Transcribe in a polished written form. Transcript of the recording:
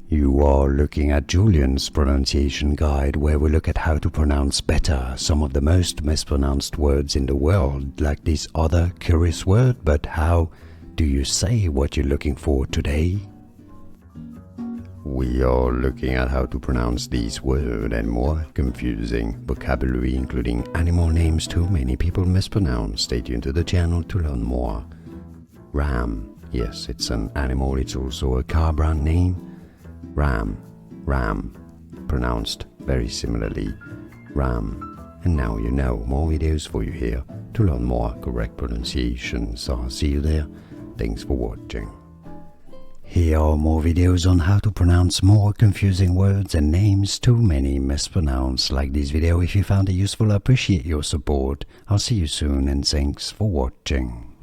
You are looking at Julian's pronunciation guide, where we look at how to pronounce better some of the most mispronounced words in the world, like this other curious word. But how do you say what you're looking for today? We are looking at how to pronounce these words and more confusing vocabulary, including animal names too many people mispronounce. Stay tuned to the channel to learn more. Ram. Yes, it's an animal. It's also a car brand name. Ram. Pronounced very similarly. Ram. And now you know. More videos for you here to learn more correct pronunciations. So I'll see you there. Thanks for watching. Here are more videos on how to pronounce more confusing words and names too many mispronounced. Like this video if you found it useful. I appreciate your support. I'll see you soon and thanks for watching.